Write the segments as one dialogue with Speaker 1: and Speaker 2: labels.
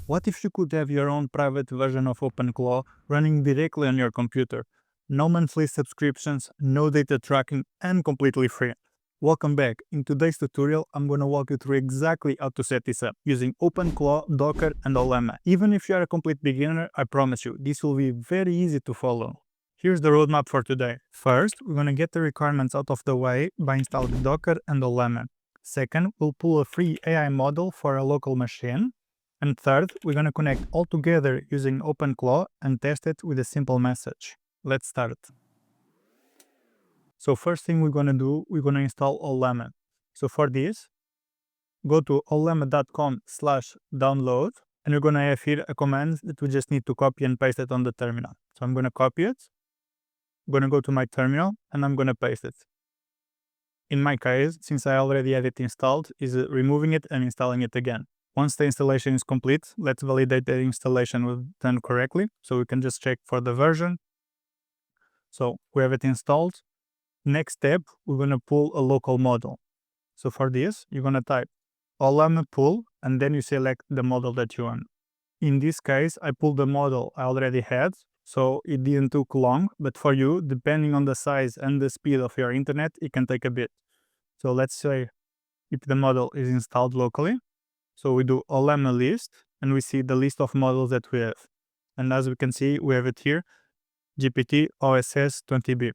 Speaker 1: What if you could have your own private version of OpenClaw running directly on your computer? No monthly subscriptions, no data tracking, and completely free. Welcome back. In today's tutorial, I'm going to walk you through exactly how to set this up using OpenClaw, Docker, and Ollama. Even if you are a complete beginner, I promise you, this will be very easy to follow. Here's the roadmap for today. First, we're going to get the requirements out of the way by installing Docker and Ollama. Second, we'll pull a free AI model for a local machine. And third, we're going to connect all together using OpenClaw and test it with a simple message. Let's start. So first thing we're going to do, we're going to install Ollama. So for this, go to ollama.com/download, and we're going to have here a command that we just need to copy and paste it on the terminal. So I'm going to copy it. I'm going to go to my terminal and I'm going to paste it. In my case, since I already had it installed, is removing it and installing it again. Once the installation is complete, let's validate the installation was done correctly. So we can just check for the version. So we have it installed. Next step, we're going to pull a local model. So for this, you're going to type Ollama pull, and then you select the model that you want. In this case, I pulled the model I already had, so it didn't take long, but for you, depending on the size and the speed of your internet, it can take a bit. So let's say if the model is installed locally, so we do Ollama list, and we see the list of models that we have. And as we can see, we have it here, GPT-OSS 20B.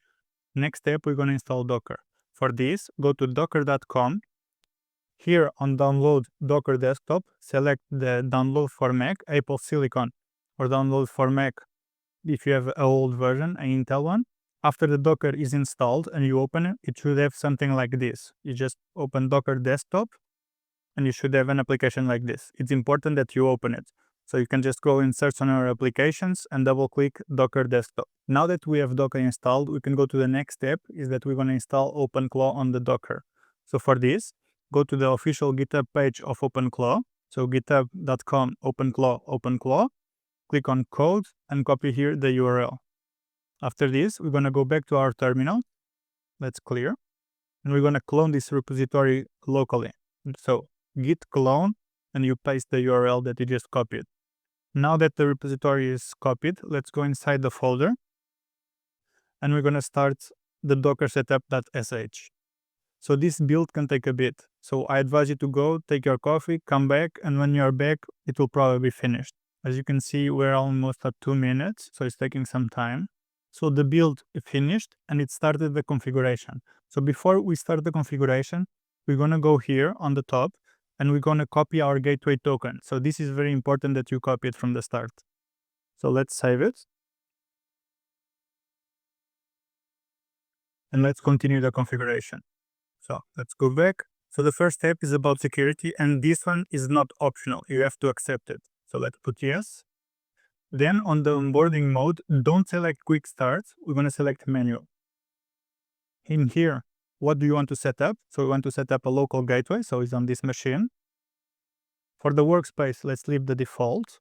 Speaker 1: Next step, we're going to install Docker. For this, go to docker.com. Here on download Docker desktop, select the download for Mac, Apple Silicon, or download for Mac if you have an old version, an Intel one. After the Docker is installed and you open it, it should have something like this. You just open Docker desktop and you should have an application like this. It's important that you open it. So you can just go and search on our applications and double click Docker desktop. Now that we have Docker installed, we can go to the next step, is that we're going to install OpenClaw on the Docker. So for this, go to the official GitHub page of OpenClaw. So github.com OpenClaw, click on code and copy here the URL. After this, we're going to go back to our terminal. Let's clear. And we're going to clone this repository locally. So git clone, and you paste the URL that you just copied. Now that the repository is copied, let's go inside the folder. And we're going to start the docker setup.sh. So this build can take a bit. So I advise you to go, take your coffee, come back, and when you're back, it will probably be finished. As you can see, we're almost at 2 minutes, so it's taking some time. So the build is finished and it started the configuration. So before we start the configuration, we're going to go here on the top and we're going to copy our gateway token. So this is very important that you copy it from the start. So let's save it. And let's continue the configuration. So let's go back. So the first step is about security, and this one is not optional. You have to accept it. So let's put yes. Then on the onboarding mode, don't select quick start. We're going to select manual. In here, what do you want to set up? So we want to set up a local gateway. So it's on this machine. For the workspace, let's leave the default.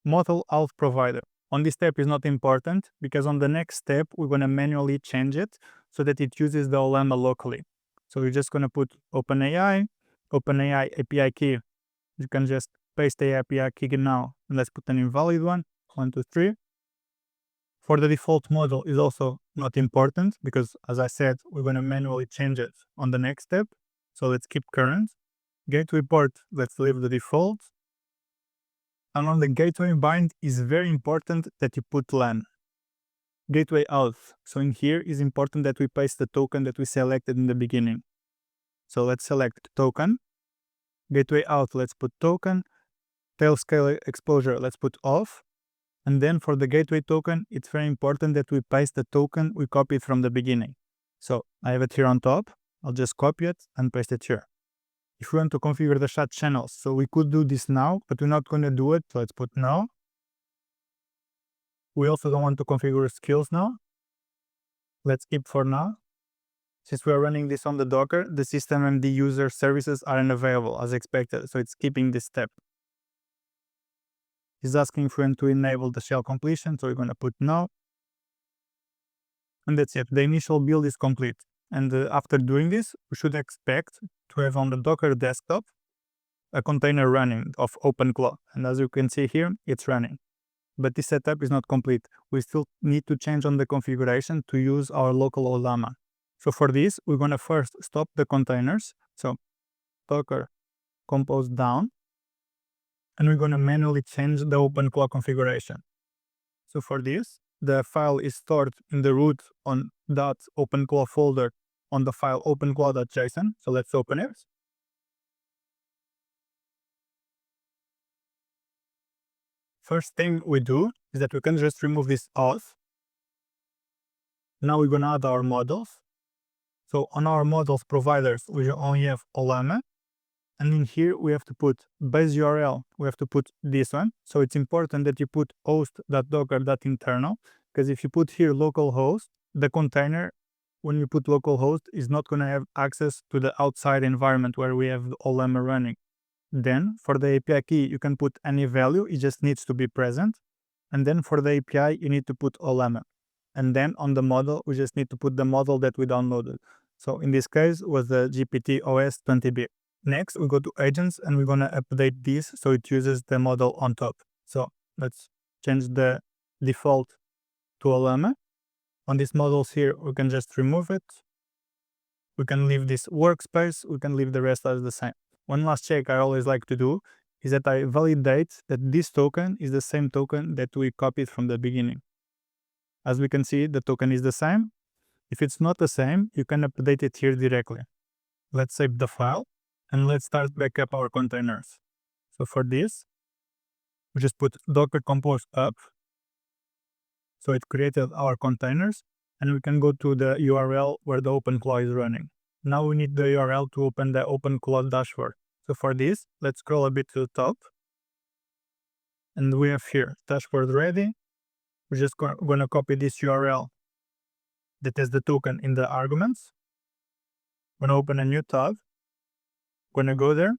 Speaker 1: Model auth provider. On this step is not important because on the next step, we're going to manually change it so that it uses the Ollama locally. So we're just going to put OpenAI API key. You can just paste the API key now, and let's put an invalid one, 1, 2, 3. For the default model is also not important because, as I said, we're going to manually change it on the next step. So let's keep current. Gateway port, let's leave the default. And on the gateway bind is very important that you put LAN. Gateway auth. So in here is important that we paste the token that we selected in the beginning. So let's select token. Gateway auth, let's put token. Tail scale exposure, let's put off. And then for the gateway token, it's very important that we paste the token we copied from the beginning. So I have it here on top. I'll just copy it and paste it here. If we want to configure the chat channels, so we could do this now, but we're not going to do it. So let's put no. We also don't want to configure skills now. Let's keep for now. Since we are running this on the Docker, the systemd user services aren't available as expected. So it's keeping this step. It's asking if we want to enable the shell completion. So we're going to put no. And that's it. The initial build is complete. And after doing this, we should expect to have on the Docker desktop a container running of OpenClaw. And as you can see here, it's running. But this setup is not complete. We still need to change on the configuration to use our local Ollama. So for this, we're going to first stop the containers. So Docker compose down, and we're going to manually change the OpenClaw configuration. So for this, the file is stored in the root on .openclaw folder on the file openclaw.json. So let's open it. First thing we do is that we can just remove this auth. Now we're going to add our models. So on our models providers, we only have Ollama. And in here, we have to put base URL. We have to put this one. So it's important that you put host.docker.internal, because if you put here localhost, the container, when you put localhost, is not going to have access to the outside environment where we have Ollama running. Then for the API key, you can put any value. It just needs to be present. And then for the API, you need to put Ollama. And then on the model, we just need to put the model that we downloaded. So in this case, was the GPT-OSS 20B. Next, we go to agents and we're going to update this so it uses the model on top. So let's change the default to Ollama. On these models here, we can just remove it. We can leave this workspace. We can leave the rest as the same. One last check I always like to do is that I validate that this token is the same token that we copied from the beginning. As we can see, the token is the same. If it's not the same, you can update it here directly. Let's save the file and let's start back up our containers. So for this, we just put Docker compose up. So it created our containers, and we can go to the URL where the OpenClaw is running. Now we need the URL to open the OpenClaw dashboard. So for this, let's scroll a bit to the top. And we have here dashboard ready. We're just going to copy this URL that has the token in the arguments. I'm going to open a new tab. Going to go there,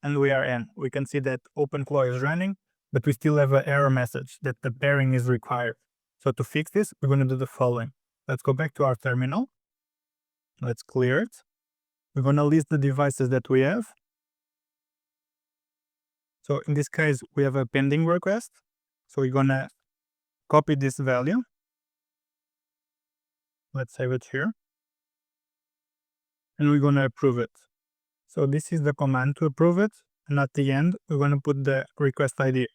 Speaker 1: and we are in. We can see that OpenClaw is running, but we still have an error message that the pairing is required. So to fix this, we're going to do the following. Let's go back to our terminal. Let's clear it. We're going to list the devices that we have. So in this case, we have a pending request. So we're going to copy this value. Let's save it here. And we're going to approve it. So this is the command to approve it. And at the end, we're going to put the request ID.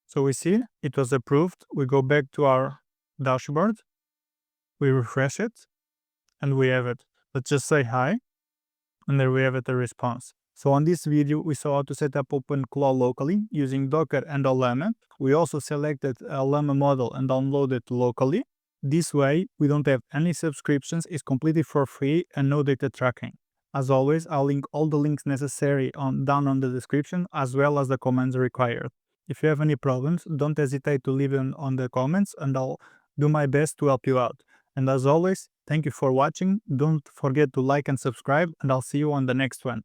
Speaker 1: So we see it was approved. We go back to our dashboard. We refresh it. And we have it. Let's just say hi. And there we have it, a response. So on this video, we saw how to set up OpenClaw locally using Docker and Ollama. We also selected a Ollama model and downloaded it locally. This way, we don't have any subscriptions, it's completely for free and no data tracking. As always, I'll link all the links necessary down on the description, as well as the commands required. If you have any problems, don't hesitate to leave them on the comments and I'll do my best to help you out. And as always, thank you for watching. Don't forget to like and subscribe, and I'll see you on the next one.